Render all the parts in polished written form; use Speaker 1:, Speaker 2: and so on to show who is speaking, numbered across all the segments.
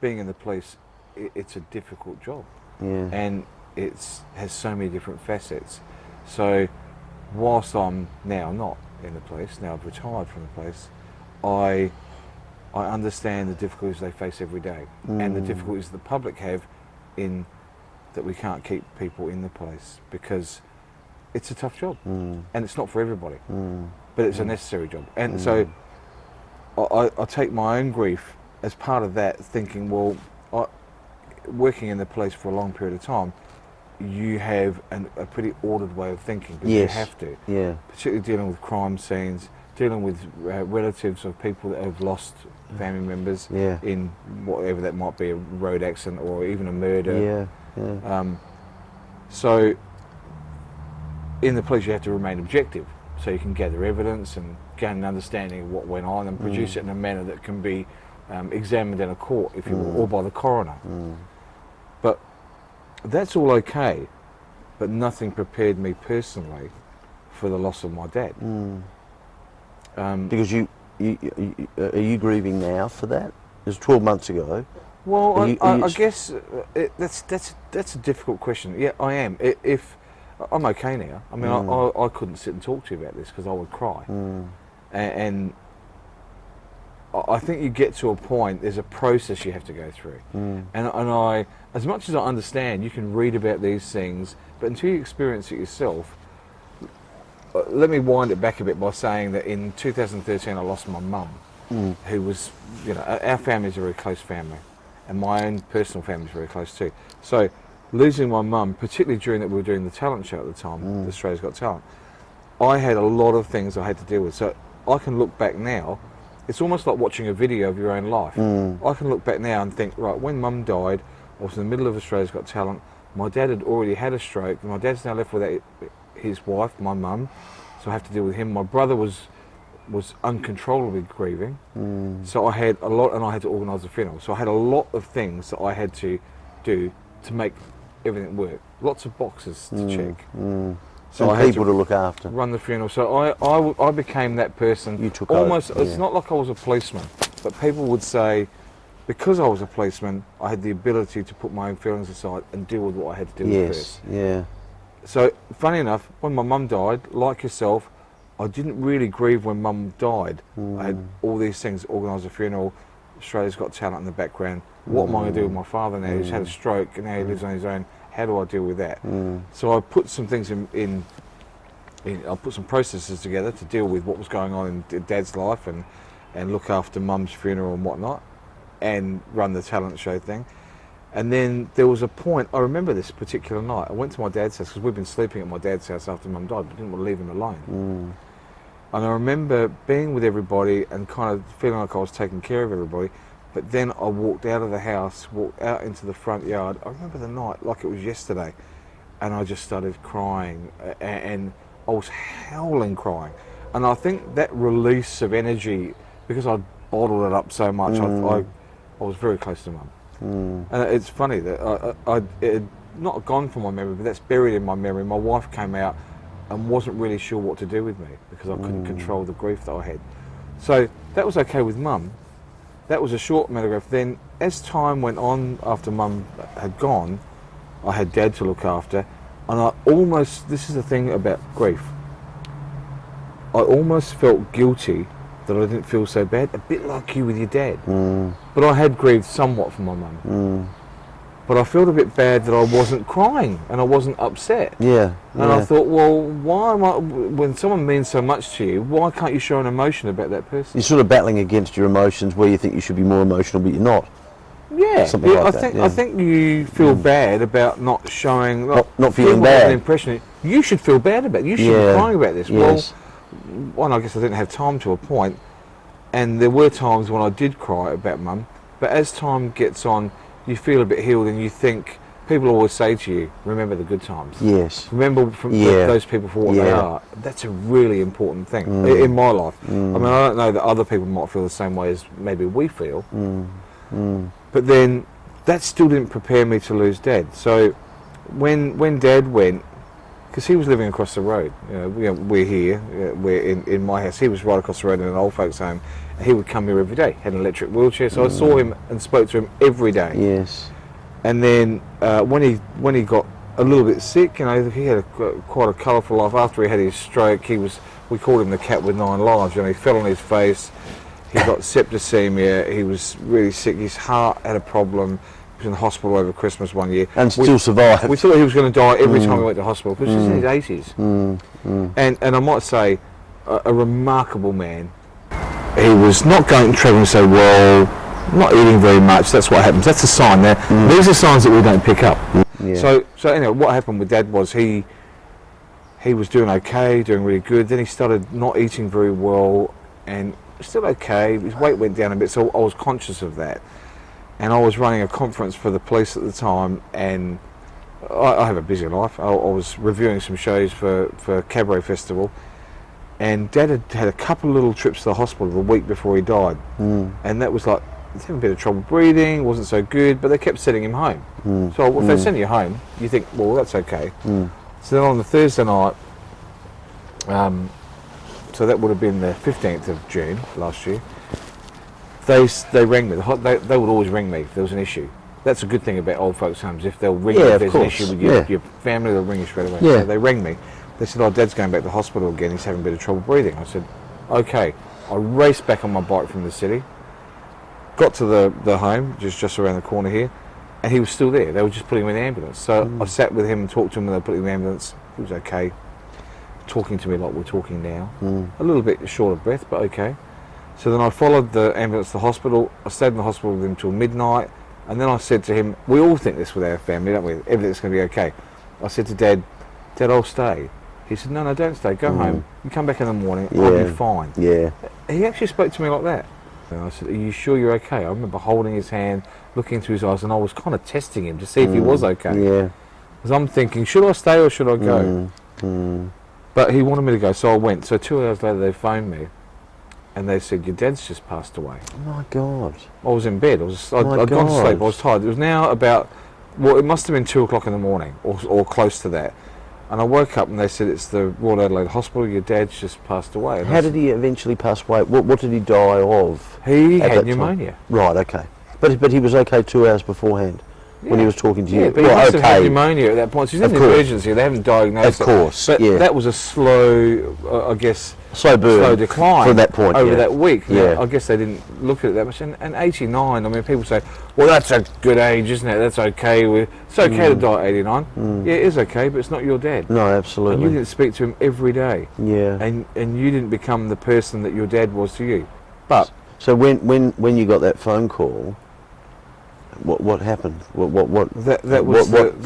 Speaker 1: being in the police, it's a difficult job.
Speaker 2: Yeah.
Speaker 1: And has so many different facets. So whilst I'm now not in the police, now I've retired from the police, I understand the difficulties they face every day, and the difficulties the public have in that we can't keep people in the police, because it's a tough job, and it's not for everybody, but it's a necessary job. And so I take my own grief as part of that, thinking, well, working in the police for a long period of time, you have a pretty ordered way of thinking, because you have to.
Speaker 2: Yeah.
Speaker 1: Particularly dealing with crime scenes, dealing with relatives of people that have lost family members in whatever that might be, a road accident or even a murder. So in the police you have to remain objective, so you can gather evidence and gain an understanding of what went on and produce it in a manner that can be examined in a court, if you will, or by the coroner. But that's all okay, but nothing prepared me personally for the loss of my dad.
Speaker 2: Because are you grieving now for that? It was 12 months ago.
Speaker 1: Well, I guess that's a difficult question. Yeah, I am. If I'm okay now. I mean, I couldn't sit and talk to you about this because I would cry. And I think you get to a point, there's a process you have to go through. And I, as much as I understand, you can read about these things, but until you experience it yourself, let me wind it back a bit by saying that in 2013 I lost my mum, who was, our family's a very close family, and my own personal family's very close too. So losing my mum, particularly during that we were doing the talent show at the time, Australia's Got Talent, I had a lot of things I had to deal with. So I can look back now, it's almost like watching a video of your own life. I can look back now and think, right, when Mum died, I was in the middle of Australia's Got Talent, my dad had already had a stroke, my dad's now left without his wife, my mum, so I have to deal with him. My brother was uncontrollably grieving, so I had a lot, and I had to organise the funeral. So I had a lot of things that I had to do to make everything work. Lots of boxes to check.
Speaker 2: So I had people to look after.
Speaker 1: Run the funeral. So I became that person.
Speaker 2: You took
Speaker 1: almost.
Speaker 2: over,
Speaker 1: It's not like I was a policeman, but people would say, because I was a policeman, I had the ability to put my own feelings aside and deal with what I had to deal with first. So, funny enough, when my mum died, like yourself, I didn't really grieve when Mum died. I had all these things, organised a funeral, Australia's Got Talent in the background. What am I going to do with my father now? He's had a stroke and now he lives on his own. How do I deal with that? So I put some things in I put some processes together to deal with what was going on in Dad's life and look after Mum's funeral and whatnot, and run the talent show thing. And then there was a point, I remember this particular night, I went to my dad's house, because we'd been sleeping at my dad's house after Mum died, but didn't want to leave him alone. And I remember being with everybody and kind of feeling like I was taking care of everybody, but then I walked out of the house, walked out into the front yard. I remember the night like it was yesterday, and I just started crying, and I was howling crying. And I think that release of energy, because I'd bottled it up so much, I was very close to Mum. And it's funny that it had not gone from my memory, but that's buried in my memory. My wife came out and wasn't really sure what to do with me, because I couldn't control the grief that I had. So that was okay with Mum. That was a short monograph. Then as time went on, after Mum had gone, I had Dad to look after, and I almost, this is the thing about grief, I almost felt guilty that I didn't feel so bad, a bit like you with your dad. But I had grieved somewhat for my mum. But I felt a bit bad that I wasn't crying and I wasn't upset. And I thought, well, why am I, when someone means so much to you, why can't you show an emotion about that person?
Speaker 2: You're sort of battling against your emotions where you think you should be more emotional, but you're not. Something like that.
Speaker 1: I think you feel bad about not showing,
Speaker 2: not feeling bad.
Speaker 1: An impression. You should feel bad about it. You should be crying about this. Well, one, I guess I didn't have time to a point, and there were times when I did cry about Mum, but as time gets on, you feel a bit healed and you think, people always say to you, remember the good times. Remember those people for what they are. That's a really important thing in my life. I mean, I don't know that other people might feel the same way as maybe we feel, but then that still didn't prepare me to lose Dad. So when Dad went, because he was living across the road. We're here, we're in my house. He was right across the road in an old folks' home. He would come here every day. Had an electric wheelchair, so I saw him and spoke to him every day.
Speaker 2: Yes.
Speaker 1: And then when he got a little bit sick, he had quite a colourful life. After he had his stroke, we called him the cat with 9 lives. He fell on his face. He got septicemia. He was really sick. His heart had a problem. He was in the hospital over Christmas one year.
Speaker 2: And still survived.
Speaker 1: We thought he was going to die every time we went to hospital, because he's in his 80s. And I might say, a remarkable man. He was not travelling so well, not eating very much. That's what happens. That's a sign there. These are signs that we don't pick up.
Speaker 2: Yeah.
Speaker 1: So anyway, what happened with Dad was he was doing okay, doing really good. Then he started not eating very well, and still okay. His weight went down a bit, so I was conscious of that. And I was running a conference for the police at the time, and I have a busy life. I was reviewing some shows for Cabaret Festival, and Dad had a couple of little trips to the hospital the week before he died, and that was like, he's having a bit of trouble breathing, wasn't so good, but they kept sending him home. So if they send you home, you think, well, that's okay. So then on the Thursday night, so that would have been the 15th of June last year, they rang me. They would always ring me if there was an issue. That's a good thing about old folks' homes. If they'll ring you if there's an issue with your family, they'll ring you straight away.
Speaker 2: Yeah.
Speaker 1: So they rang me. They said, Dad's going back to the hospital again. He's having a bit of trouble breathing. I said, okay. I raced back on my bike from the city, got to the home, just around the corner here, and he was still there. They were just putting him in the ambulance. So I sat with him and talked to him, and they put him in the ambulance. He was okay, talking to me like we're talking now. A little bit short of breath, but okay. So then I followed the ambulance to the hospital. I stayed in the hospital with him till midnight, and then I said to him, we all think this with our family, don't we? Everything's going to be okay. I said to Dad, I'll stay. He said, no, don't stay. Go home. You come back in the morning. I'll be fine. Yeah. He actually spoke to me like that. And I said, are you sure you're okay? I remember holding his hand, looking into his eyes, and I was kind of testing him to see if he was okay. Yeah. Because I'm thinking, should I stay or should I go? But he wanted me to go, so I went. So 2 hours later, they phoned me, and they said, your dad's just passed away.
Speaker 2: Oh my God.
Speaker 1: I was in bed. I'd gone to sleep. I was tired. It was now about, well, it must have been 2 o'clock in the morning, or close to that. And I woke up and they said, it's the Royal Adelaide Hospital, your dad's just passed away. And
Speaker 2: how did he eventually pass away? What did he die of?
Speaker 1: He had pneumonia.
Speaker 2: Time? Right, okay. But he was okay 2 hours beforehand when he was talking to you?
Speaker 1: Yeah, but he must have had pneumonia at that point. So he's in the emergency, they haven't diagnosed it.
Speaker 2: Of course,
Speaker 1: But that was a slow, I guess,
Speaker 2: slow
Speaker 1: decline
Speaker 2: from that point
Speaker 1: over that week. Yeah. I guess they didn't look at it that much. And 89, I mean, people say, well, that's a good age, isn't it? That's okay. It's okay to die at 89. Yeah, it is okay, but it's not your dad.
Speaker 2: No, absolutely.
Speaker 1: And you didn't speak to him every day.
Speaker 2: Yeah.
Speaker 1: And you didn't become the person that your dad was to you. But
Speaker 2: so when you got that phone call, what happened? What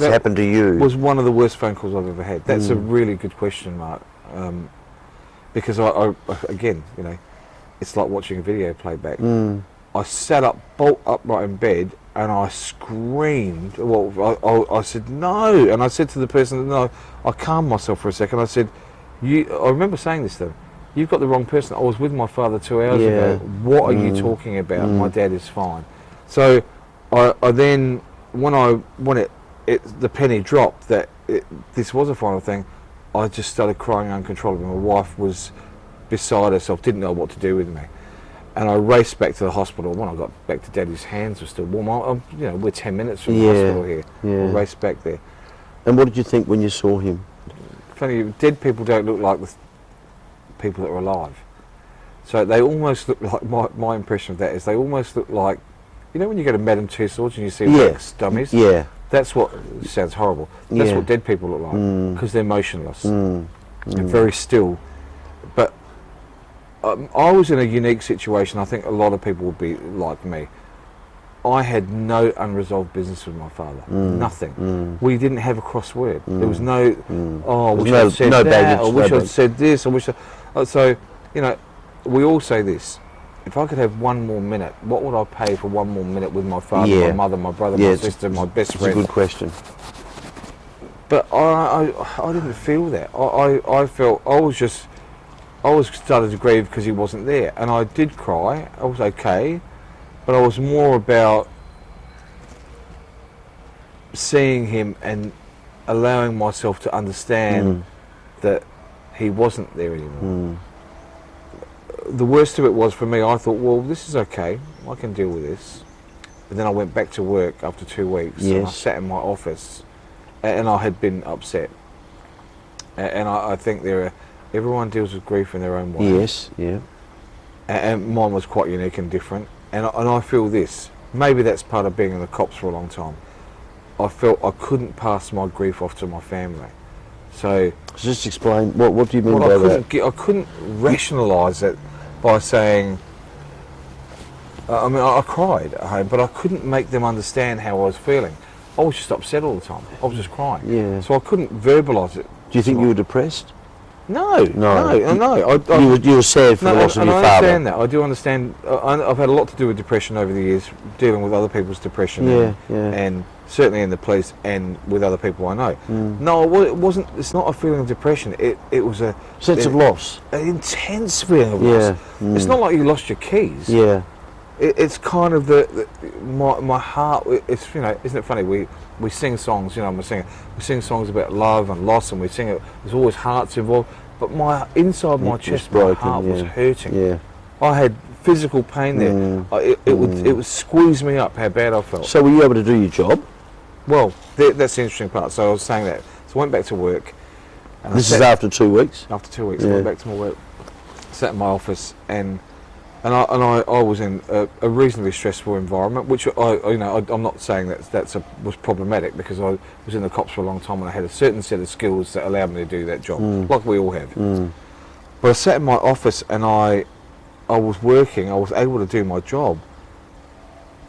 Speaker 2: happened to you?
Speaker 1: Was one of the worst phone calls I've ever had. That's a really good question, Mark. Because I again, it's like watching a video playback. I sat up, bolt upright in bed, and I screamed. Well, I said no, and I said to the person, no. I calmed myself for a second. I said, I remember saying this to them. You've got the wrong person. I was with my father 2 hours ago. What are you talking about? My dad is fine. So I then, when the penny dropped that this was a final thing, I just started crying uncontrollably. My wife was beside herself, didn't know what to do with me. And I raced back to the hospital. When I got back to Dad, his hands were still warm. We're 10 minutes from the hospital here. I raced back there.
Speaker 2: And what did you think when you saw him?
Speaker 1: Funny, dead people don't look like the people that are alive. So they almost look like, my impression of that is they almost look like, when you go to Madame Tussauds and you see wax dummies? Yeah. That's what, sounds horrible, that's what dead people look like, because they're motionless and very still. But I was in a unique situation. I think a lot of people would be like me. I had no unresolved business with my father. Nothing. We didn't have a cross word. There was no, I wish I'd said that, I wish I'd said this, I wish I... So, we all say this. If I could have one more minute, what would I pay for one more minute with my father, my mother, my brother, my sister, my best friend?
Speaker 2: That's a good question.
Speaker 1: But I didn't feel that. I felt, I was started to grieve because he wasn't there. And I did cry. I was okay. But I was more about seeing him and allowing myself to understand that he wasn't there anymore. The worst of it was for me, I thought, well, this is okay, I can deal with this. But then I went back to work after 2 weeks, and I sat in my office, and I had been upset. And I think everyone deals with grief in their own way.
Speaker 2: Yes, yeah.
Speaker 1: And mine was quite unique and different. And I feel this, maybe that's part of being in the cops for a long time. I felt I couldn't pass my grief off to my family. So
Speaker 2: just explain, what do you mean by that?
Speaker 1: I couldn't rationalise it by saying, I mean, I cried at home, but I couldn't make them understand how I was feeling. I was just upset all the time. I was just crying.
Speaker 2: Yeah.
Speaker 1: So I couldn't verbalise it.
Speaker 2: Do you think you were depressed?
Speaker 1: No.
Speaker 2: You were sad for the loss of your father.
Speaker 1: I understand that. I do understand. I've had a lot to do with depression over the years, dealing with other people's depression, and certainly in the police and with other people I know. No, it wasn't. It's not a feeling of depression. It was a
Speaker 2: sense of loss.
Speaker 1: An intense feeling of loss. It's not like you lost your keys.
Speaker 2: Yeah.
Speaker 1: It's kind of my heart. It's, you know, isn't it funny? We sing songs. You know, I'm a singer. We sing songs about love and loss, and we sing it. There's always hearts involved. But inside my chest, my heart was hurting. Yeah. I had physical pain there. It would squeeze me up how bad I felt.
Speaker 2: So were you able to do your job?
Speaker 1: Well, that's the interesting part. So I was saying that. So I went back to work.
Speaker 2: And this is after 2 weeks?
Speaker 1: After 2 weeks, I went back to my work, sat in my office, and I was in a reasonably stressful environment, which I'm not saying that was problematic, because I was in the cops for a long time and I had a certain set of skills that allowed me to do that job, like we all have. But I sat in my office and I was working. I was able to do my job,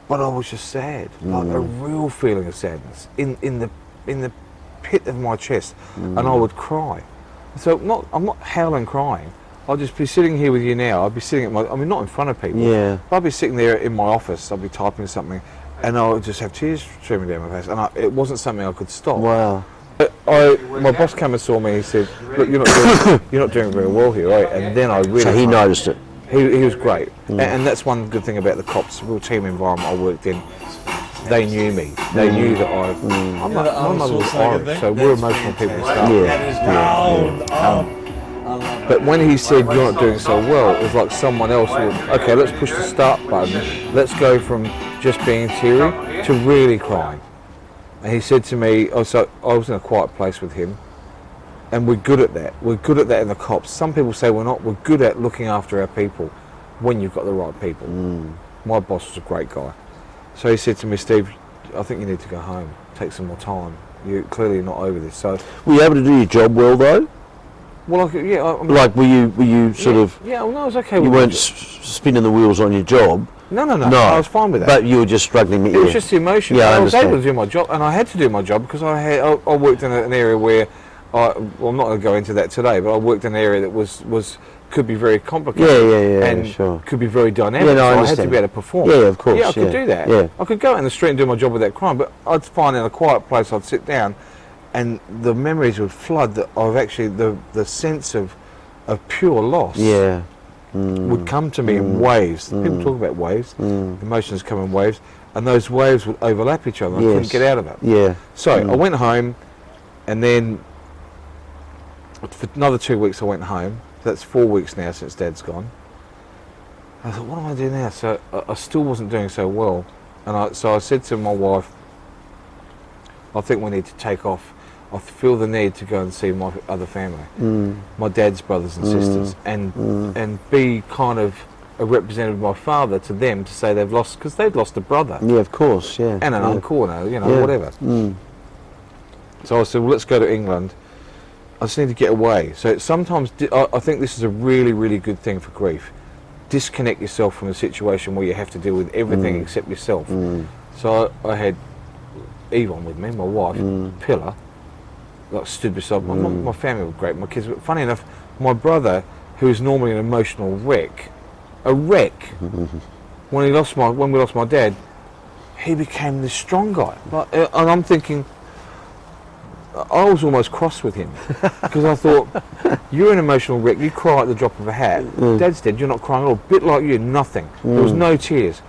Speaker 1: but I was just sad, like a real feeling of sadness in the pit of my chest, and I would cry. So I'm not howling crying. I'll just be sitting here with you now. I'd be sitting not in front of people. Yeah. But I'd be sitting there in my office. I'd be typing something, and I would just have tears streaming down my face. And it wasn't something I could stop.
Speaker 2: Wow.
Speaker 1: My boss came and saw me. He said, "Look, you're not doing very well here, right?" And then I really.
Speaker 2: So he noticed it.
Speaker 1: He was great, and that's one good thing about the cops. Real team environment I worked in. They knew me. They knew that my mother was Irish, so we're emotional people. But when he said, "You're not doing so well," it was like someone else would, okay, let's push the start button. Let's go from just being teary to really crying. And he said to me, so I was in a quiet place with him, and we're good at that. We're good at that in the cops. Some people say we're not. We're good at looking after our people when you've got the right people. My boss was a great guy. So he said to me, "Steve, I think you need to go home. Take some more time. You're clearly not over this." So,
Speaker 2: were you able to do your job well, though?
Speaker 1: Well, I mean,
Speaker 2: like, were you sort of?
Speaker 1: Yeah, well, no, I was okay.
Speaker 2: You weren't spinning the wheels on your job.
Speaker 1: No. I was fine with that.
Speaker 2: But you were just struggling.
Speaker 1: It was just the emotion.
Speaker 2: Yeah,
Speaker 1: I was able to do my job, and I had to do my job because I worked in an area where, I'm not going to go into that today, but I worked in an area that could be very complicated. And could be very dynamic. Yeah, no, so I had to be able to perform.
Speaker 2: Yeah, of course.
Speaker 1: Yeah, I could do that. Yeah. I could go out in the street and do my job without crying, but I'd find in a quiet place, I'd sit down, and the memories would flood of actually the sense of pure loss. Yeah. Would come to me in waves. People talk about waves. Emotions come in waves, and those waves would overlap each other. I couldn't get out of it. Yeah. So I went home, and then for another 2 weeks I went home. That's 4 weeks now since Dad's gone. I thought, what am I doing now? So I still wasn't doing so well, and so I said to my wife, I think we need to take off. I feel the need to go and see my other family, my dad's brothers and sisters, and be kind of a representative of my father to them, to say because they've lost a brother.
Speaker 2: Yeah, of course, yeah.
Speaker 1: And an uncle, whatever. So I said, well, let's go to England. I just need to get away. So sometimes I think this is a really, really good thing for grief. Disconnect yourself from a situation where you have to deal with everything except yourself. So I had Yvonne with me, my wife, Pillar, like stood beside my family were great, my kids. But funny enough, my brother, who's normally an emotional wreck, when we lost my dad, he became this strong guy. And I'm thinking, I was almost cross with him because I thought, you're an emotional wreck, you cry at the drop of a hat. Dad's dead, you're not crying at all. Bit like you, nothing. There was no tears.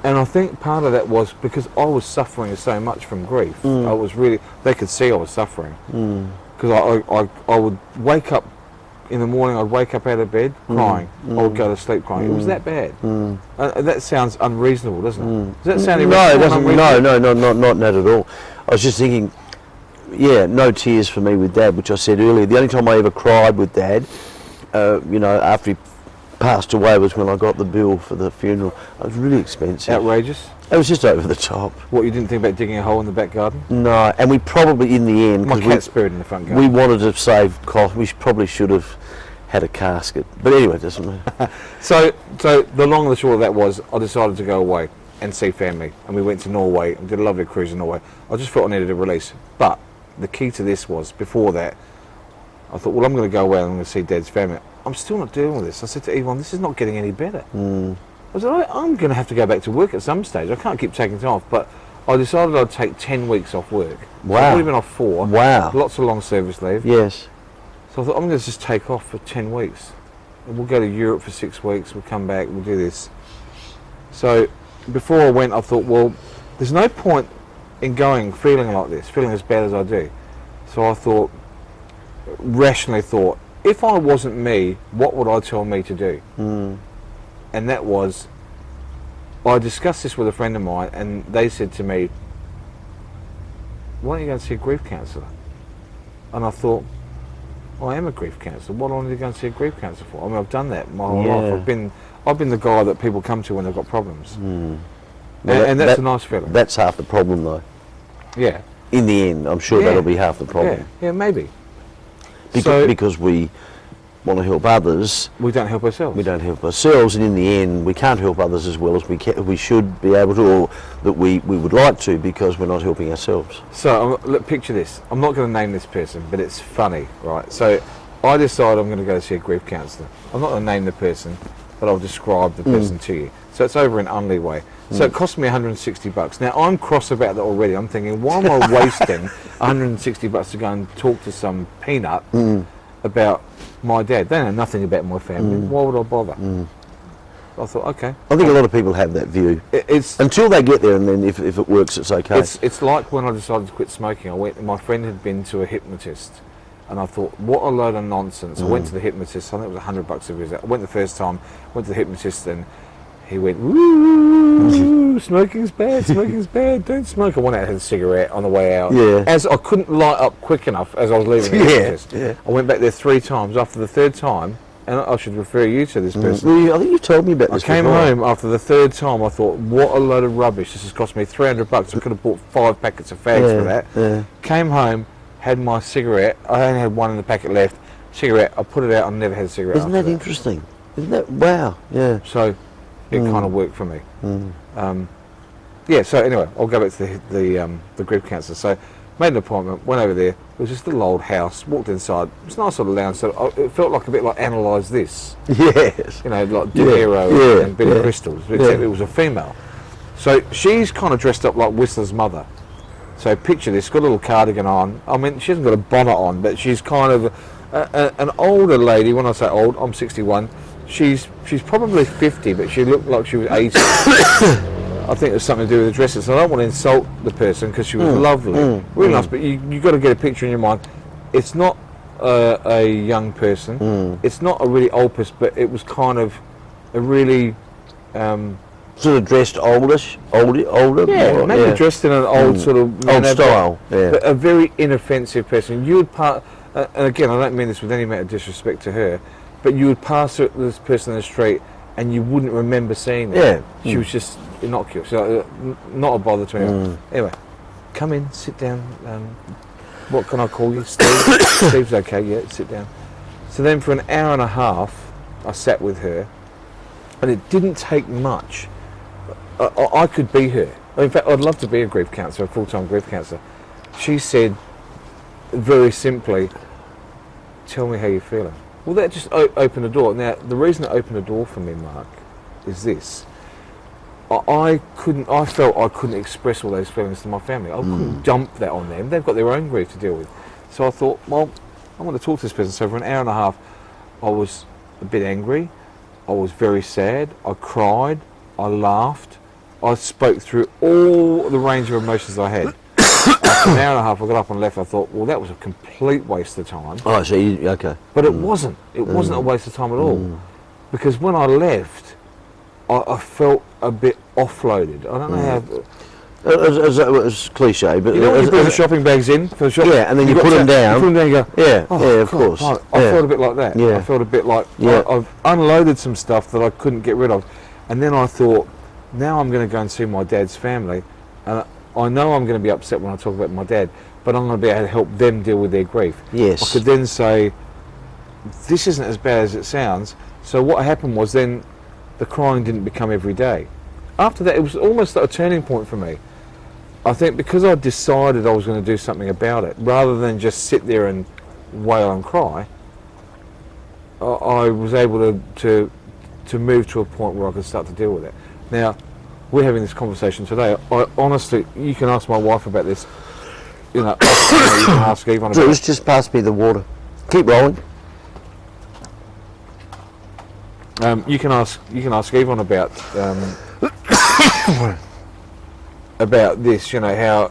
Speaker 1: And I think part of that was because I was suffering so much from grief. I was really, they could see I was suffering. Because I would wake up in the morning, I'd wake up out of bed crying. I would go to sleep crying. It was that bad. That sounds unreasonable, doesn't it? Does that sound
Speaker 2: No, it doesn't.
Speaker 1: unreasonable?
Speaker 2: Not that at all. I was just thinking, yeah, no tears for me with Dad, which I said earlier. The only time I ever cried with Dad, after he passed away, was when I got the bill for the funeral. It was really expensive.
Speaker 1: Outrageous?
Speaker 2: It was just over the top.
Speaker 1: What, you didn't think about digging a hole in the back garden?
Speaker 2: No, and we probably, in the end,
Speaker 1: My cat's buried in the front garden.
Speaker 2: we wanted to save cost. We probably should have had a casket. But anyway, it doesn't matter.
Speaker 1: So the long and the short of that was I decided to go away and see family. And we went to Norway and did a lovely cruise in Norway. I just felt I needed a release. But the key to this was, before that, I thought, well, I'm going to go away and I'm going to see Dad's family. I'm still not dealing with this. I said to Yvonne, this is not getting any better. I said, I'm going to have to go back to work at some stage. I can't keep taking time off. But I decided I'd take 10 weeks off work.
Speaker 2: Wow.
Speaker 1: I've already been off 4.
Speaker 2: Wow.
Speaker 1: Lots of long service leave.
Speaker 2: Yes.
Speaker 1: So I thought, I'm going to just take off for 10 weeks. And we'll go to Europe for 6 weeks. We'll come back. We'll do this. So before I went, I thought, well, there's no point in going feeling like this, feeling as bad as I do. So I thought, rationally thought, if I wasn't me, what would I tell me to do? And that was, I discussed this with a friend of mine, and they said to me, why don't you go and see a grief counsellor? And I thought, I am a grief counsellor. What do I need to go and see a grief counsellor for? I mean, I've done that my whole life. I've been the guy that people come to when they've got problems.
Speaker 2: Well,
Speaker 1: and that's a nice feeling.
Speaker 2: That's half the problem, though.
Speaker 1: Yeah.
Speaker 2: In the end, I'm sure that'll be half the problem.
Speaker 1: Yeah, maybe.
Speaker 2: Because we want to help others.
Speaker 1: We don't help ourselves.
Speaker 2: We don't help ourselves, and in the end, we can't help others as well as we should be able to, or that we would like to, because we're not helping ourselves.
Speaker 1: So, look, picture this. I'm not going to name this person, but it's funny, right? So, I decide I'm going to go see a grief counsellor. I'm not going to name the person, but I'll describe the person to you. So, it's over in Unley Way. So, it cost me $160. Now, I'm cross about that already. I'm thinking, why am I wasting $160 to go and talk to some peanut about my dad? They know nothing about my family. Why would I bother? I thought, okay.
Speaker 2: I think a lot of people have that view.
Speaker 1: It's
Speaker 2: until they get there, and then if it works, it's okay.
Speaker 1: It's like when I decided to quit smoking. My friend had been to a hypnotist, and I thought, what a load of nonsense. I went to the hypnotist. I think it was $100 a visit. I went the first time. Went to the hypnotist, and he went, woo, smoking's bad, smoking's bad, don't smoke. I went out and had a cigarette on the way out.
Speaker 2: Yeah.
Speaker 1: As I couldn't light up quick enough as I was leaving the hypnotist. I went back there 3 times. After the 3rd time, and I should refer you to this person.
Speaker 2: Well, I think you told me about this.
Speaker 1: I came home after the 3rd time. I thought, what a load of rubbish. This has cost me $300. I could have bought 5 packets of fags for that.
Speaker 2: Yeah.
Speaker 1: Came home, had my cigarette. I only had 1 in the packet left. Cigarette, I put it out. I never had a cigarette.
Speaker 2: Isn't that interesting? Isn't that, wow, yeah.
Speaker 1: So it kind of worked for me. So anyway, I'll go back to the grief counsellor. So made an appointment, went over there. It was just a little old house. Walked inside. It was a nice sort of lounge. So it felt like a bit like Analyse This.
Speaker 2: Yes.
Speaker 1: You know, like De Niro and Billy Crystals. Except it was a female. So she's kind of dressed up like Whistler's mother. So picture this, got a little cardigan on. I mean, she hasn't got a bonnet on, but she's kind of an older lady. When I say old, I'm 61. She's probably 50, but she looked like she was 80. I think it was something to do with the dresses. I don't want to insult the person because she was lovely, really nice. But you got to get a picture in your mind. It's not a young person. It's not a really old person, but it was kind of a really
Speaker 2: sort of dressed older.
Speaker 1: Yeah, maybe dressed in an old sort of
Speaker 2: old style.
Speaker 1: But a very inoffensive person. You would and again, I don't mean this with any amount of disrespect to her, but you would pass this person in the street and you wouldn't remember seeing them. Yeah. She was just innocuous, so, not a bother to anyone. Anyway, come in, sit down. What can I call you? Steve? Steve's okay, yeah, sit down. So then for an hour and a half, I sat with her, and it didn't take much. I could be her. In fact, I'd love to be a grief counsellor, a full-time grief counsellor. She said, very simply, tell me how you're feeling. Well, that just opened the door. Now, the reason it opened the door for me, Mark, is this. I felt I couldn't express all those feelings to my family. I couldn't dump that on them. They've got their own grief to deal with. So I thought, well, I want to talk to this person. So for an hour and a half, I was a bit angry. I was very sad. I cried. I laughed. I spoke through all the range of emotions I had. After an hour and a half, I got up and left. I thought, well, that was a complete waste of time.
Speaker 2: Oh, so okay.
Speaker 1: But it wasn't. It wasn't a waste of time at all. Because when I left, I felt a bit offloaded. I don't know how...
Speaker 2: It was cliche, but...
Speaker 1: You know when you bring the shopping bags in for the shop?
Speaker 2: Yeah, and then you put them down.
Speaker 1: You put them down and go...
Speaker 2: Yeah,
Speaker 1: oh,
Speaker 2: yeah, of
Speaker 1: God,
Speaker 2: course.
Speaker 1: right. I felt a bit like that.
Speaker 2: Yeah.
Speaker 1: I felt a bit like
Speaker 2: Yeah.
Speaker 1: I've unloaded some stuff that I couldn't get rid of. And then I thought, now I'm going to go and see my dad's family. And I know I'm going to be upset when I talk about my dad, but I'm going to be able to help them deal with their grief.
Speaker 2: Yes.
Speaker 1: I could then say, this isn't as bad as it sounds. So what happened was then the crying didn't become every day. After that, it was almost like a turning point for me. I think because I decided I was going to do something about it, rather than just sit there and wail and cry, I was able to move to a point where I could start to deal with it. Now, we're having this conversation today. I honestly, you can ask my wife about this. You know, you can ask Yvonne about
Speaker 2: Bruce, just pass me the water. Keep rolling.
Speaker 1: You can ask Yvonne about about this. You know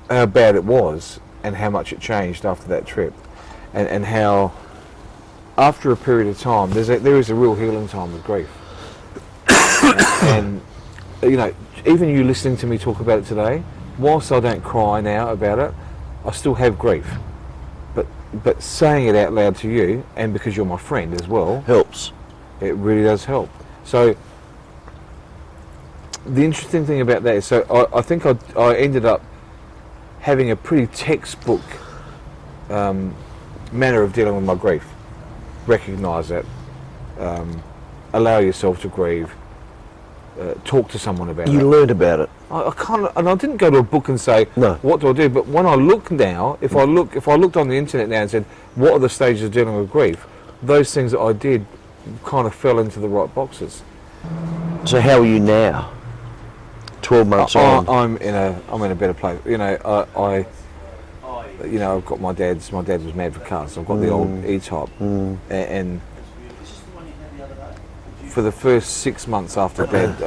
Speaker 1: how bad it was and how much it changed after that trip, and how after a period of time there is a real healing time with grief. And you know, even you listening to me talk about it today, whilst I don't cry now about it, I still have grief. But saying it out loud to you, and because you're my friend as well,
Speaker 2: helps.
Speaker 1: It really does help. So the interesting thing about that is, so I think I ended up having a pretty textbook manner of dealing with my grief. Recognise it, allow yourself to grieve, talk to someone about it.
Speaker 2: You learned about it.
Speaker 1: I kind of, and I didn't go to a book and say,
Speaker 2: no,
Speaker 1: what do I do? But when I look now, if I looked on the internet now and said, what are the stages of dealing with grief? Those things that I did kind of fell into the right boxes.
Speaker 2: So how are you now? 12 months on.
Speaker 1: I'm in a better place. You know, I've got my dad was mad for cars. So I've got the old E-Type, and for the first 6 months after Dad,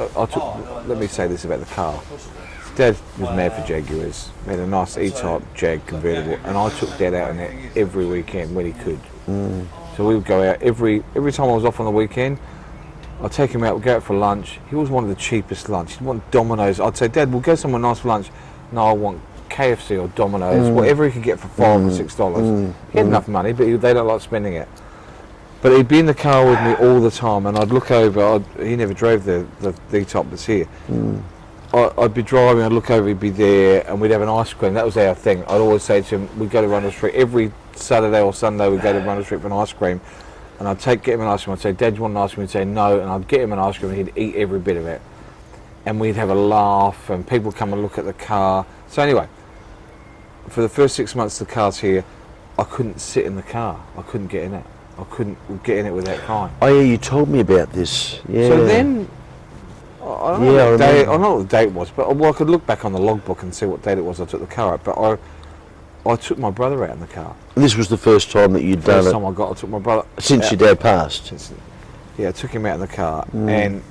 Speaker 1: let me say this about the car. Dad was mad for Jaguars. We had a nice E-Type Jag convertible, and I took Dad out in it every weekend when he could. So we would go out every time I was off on the weekend. I'd take him out, we'd go out for lunch. He always wanted the cheapest lunch. He'd want Domino's. I'd say, Dad, we'll go somewhere nice for lunch. No, I want KFC or Domino's, whatever he could get for $5 or $6. He had enough money, but they don't like spending it. But he'd be in the car with me all the time, and I'd look over. He never drove the E-Type that's here. I'd be driving, I'd look over, he'd be there, and we'd have an ice cream. That was our thing. I'd always say to him, we'd go to Rundle Street. Every Saturday or Sunday, we'd go to Rundle Street for an ice cream. And I'd get him an ice cream. I'd say, Dad, do you want an ice cream? He'd say, no. And I'd get him an ice cream, and he'd eat every bit of it. And we'd have a laugh, and people come and look at the car. So anyway, for the first 6 months the car's here, I couldn't sit in the car. I couldn't get in it. I couldn't get in it without crying.
Speaker 2: Oh yeah, you told me about this. Yeah.
Speaker 1: So then, I don't know what the date was, but I could look back on the logbook and see what date it was I took the car out. But I took my brother out in the car.
Speaker 2: This was the first time that you'd done it?
Speaker 1: First time I took my brother
Speaker 2: since
Speaker 1: out.
Speaker 2: Your dad passed?
Speaker 1: Yeah, I took him out in the car, and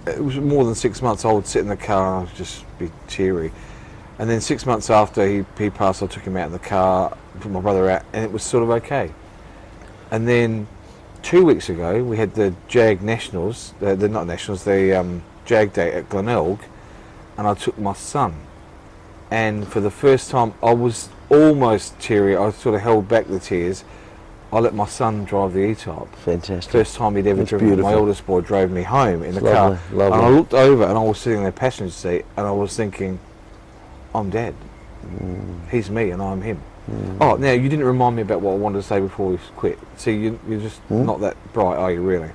Speaker 1: it was more than 6 months. I would sit in the car and I'd just be teary. And then 6 months after he passed, I took him out in the car, put my brother out, and it was sort of okay. And then 2 weeks ago, we had the Jag Nationals, the Jag Day at Glenelg, and I took my son. And for the first time, I was almost teary. I sort of held back the tears. I let my son drive the E-Type.
Speaker 2: Fantastic.
Speaker 1: First time he'd ever driven.
Speaker 2: Beautiful.
Speaker 1: My oldest boy drove me home in the car.
Speaker 2: Lovely.
Speaker 1: And I looked over and I was sitting in the passenger seat and I was thinking, I'm Dad. He's me and I'm him. Oh, now you didn't remind me about what I wanted to say before we quit. See, you're just not that bright, are you really?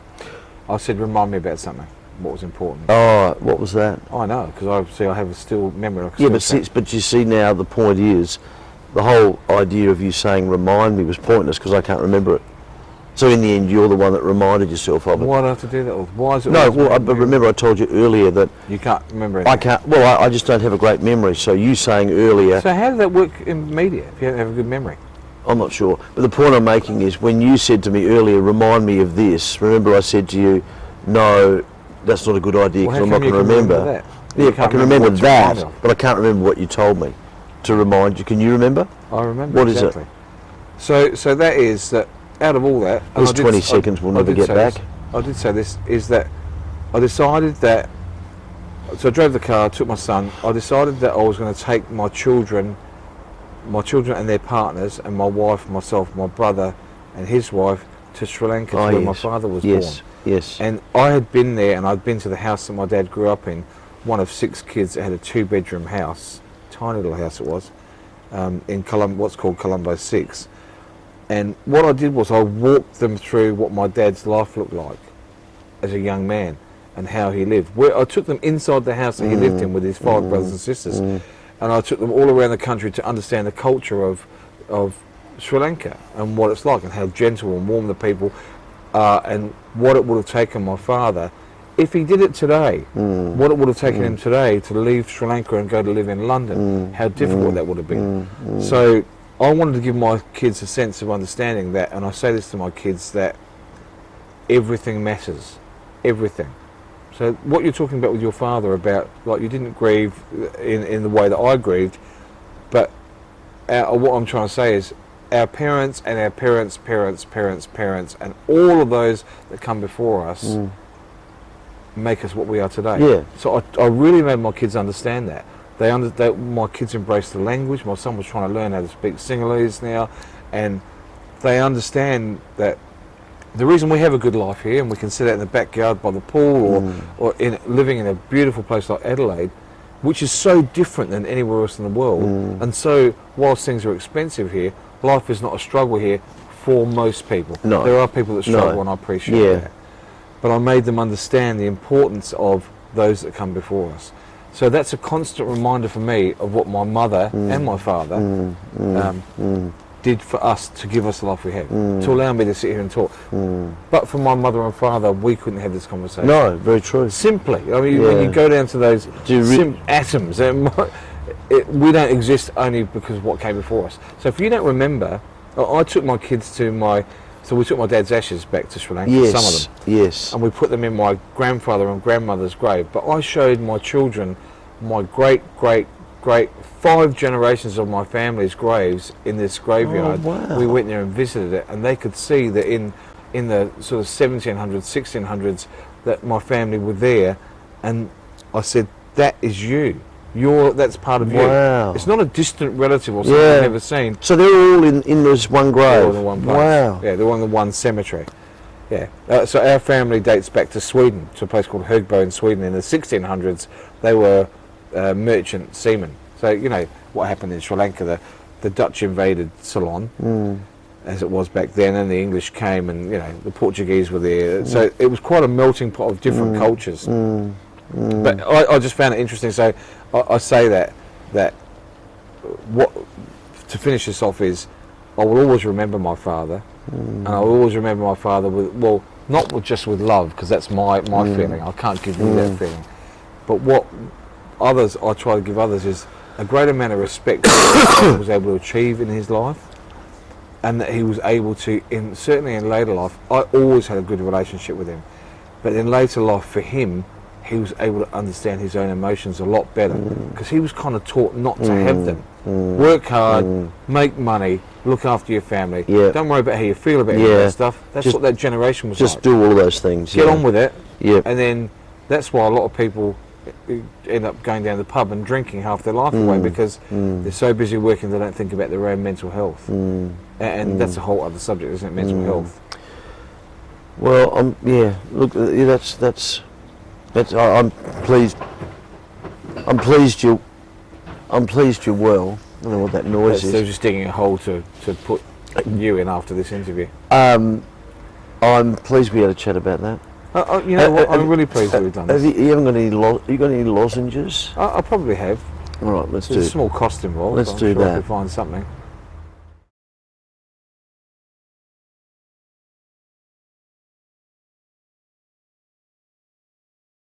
Speaker 1: I said, remind me about something. What was important?
Speaker 2: Oh, what was that?
Speaker 1: I know, because I have a still memory.
Speaker 2: Yeah, but you see now the point is, the whole idea of you saying remind me was pointless because I can't remember it. So in the end, you're the one that reminded yourself of it.
Speaker 1: Why do I have to do that? Why is it?
Speaker 2: No, well, but remember I told you earlier that
Speaker 1: you can't remember anything.
Speaker 2: I can't. Well, I just don't have a great memory. So you saying earlier.
Speaker 1: So how did that work in media if you don't have a good memory?
Speaker 2: I'm not sure. But the point I'm making is when you said to me earlier, remind me of this. Remember I said to you, no, that's not a good idea
Speaker 1: Well,
Speaker 2: because
Speaker 1: how
Speaker 2: I'm not
Speaker 1: come
Speaker 2: going
Speaker 1: you
Speaker 2: to
Speaker 1: can
Speaker 2: remember.
Speaker 1: that?
Speaker 2: Yeah,
Speaker 1: You
Speaker 2: I
Speaker 1: can't
Speaker 2: can remember
Speaker 1: what to remind
Speaker 2: that,
Speaker 1: of.
Speaker 2: but I can't remember what you told me to remind you. Can you remember?
Speaker 1: I remember
Speaker 2: What is
Speaker 1: exactly.
Speaker 2: it?
Speaker 1: So that is that. Out of all that, and
Speaker 2: There's 20 seconds we'll never get back.
Speaker 1: I did say this is that I decided that. So I drove the car, took my son. I decided that I was going to take my children and their partners, and my wife, myself, my brother, and his wife to Sri Lanka, where my father was born.
Speaker 2: Yes.
Speaker 1: And I had been there, and I'd been to the house that my dad grew up in, one of 6 kids that had a 2-bedroom house, tiny little house it was, in what's called Colombo 6. And what I did was I walked them through what my dad's life looked like as a young man and how he lived. I took them inside the house that he lived in with his 5 brothers and sisters, and I took them all around the country to understand the culture of Sri Lanka and what it's like and how gentle and warm the people are and what it would have taken my father if he did it today, what it would have taken him today to leave Sri Lanka and go to live in London, how difficult that would have been. So I wanted to give my kids a sense of understanding that, and I say this to my kids, that everything matters, everything. So what you're talking about with your father about, like, you didn't grieve in the way that I grieved, but what I'm trying to say is our parents and our parents' parents and all of those that come before us make us what we are today.
Speaker 2: Yeah.
Speaker 1: So I really made my kids understand that. My kids embraced the language. My son was trying to learn how to speak Sinhalese now, and they understand that the reason we have a good life here and we can sit out in the backyard by the pool or living in a beautiful place like Adelaide, which is so different than anywhere else in the world. And so whilst things are expensive here, life is not a struggle here for most people.
Speaker 2: No.
Speaker 1: There are people that struggle, and I appreciate that. But I made them understand the importance of those that come before us. So that's a constant reminder for me of what my mother and my father did for us to give us the life we have, to allow me to sit here and talk. But for my mother and father, we couldn't have this conversation.
Speaker 2: No, very true.
Speaker 1: Simply. I mean, when you go down to those atoms, we don't exist only because of what came before us. So if you don't remember, I took my kids so we took my dad's ashes back to Sri Lanka, some of them.
Speaker 2: Yes.
Speaker 1: And we put them in my grandfather and grandmother's grave. But I showed my children my great 5 generations of my family's graves in this graveyard.
Speaker 2: Oh, wow.
Speaker 1: We went there and visited it, and they could see that in the sort of 1700s, 1600s, that my family were there. And I said, that is you. That's part of you.
Speaker 2: Wow.
Speaker 1: It's not a distant relative or something I've never seen.
Speaker 2: So they're all in this one grave?
Speaker 1: They're all in one place.
Speaker 2: Wow.
Speaker 1: Yeah, they're all in the one cemetery. Yeah. So our family dates back to Sweden, to a place called Högbo in Sweden. In the 1600s, they were merchant seamen. So, you know, what happened in Sri Lanka, the Dutch invaded Ceylon, as it was back then, and the English came, and, you know, the Portuguese were there. So it was quite a melting pot of different cultures. But I just found it interesting. So I say that what to finish this off is, I will always remember my father, and I will always remember my father with, not just with love, because that's my feeling. I can't give you that feeling. But what I try to give others is a great amount of respect for what he was able to achieve in his life, and that he was able to, certainly in later life, I always had a good relationship with him. But in later life, for him, he was able to understand his own emotions a lot better, because he was kind of taught not to have them. Work hard, make money, look after your family. Don't worry about how you feel about that stuff. That's what that generation was like.
Speaker 2: Just do all those things.
Speaker 1: Get on with it.
Speaker 2: And
Speaker 1: then that's why a lot of people end up going down the pub and drinking half their life away, because they're so busy working they don't think about their own mental health. And that's a whole other subject, isn't it? Mental health.
Speaker 2: Well, look, that's. I'm pleased. I'm pleased you're well. I don't know what that noise is.
Speaker 1: They're just digging a hole to put you in after this interview.
Speaker 2: I'm pleased we had a chat about that.
Speaker 1: You know what? I'm really pleased that we've done this.
Speaker 2: You haven't got any? You got any lozenges?
Speaker 1: I probably have.
Speaker 2: All right, let's do.
Speaker 1: There's a small cost involved.
Speaker 2: Let's
Speaker 1: I'm
Speaker 2: do
Speaker 1: sure I
Speaker 2: that.
Speaker 1: could find something.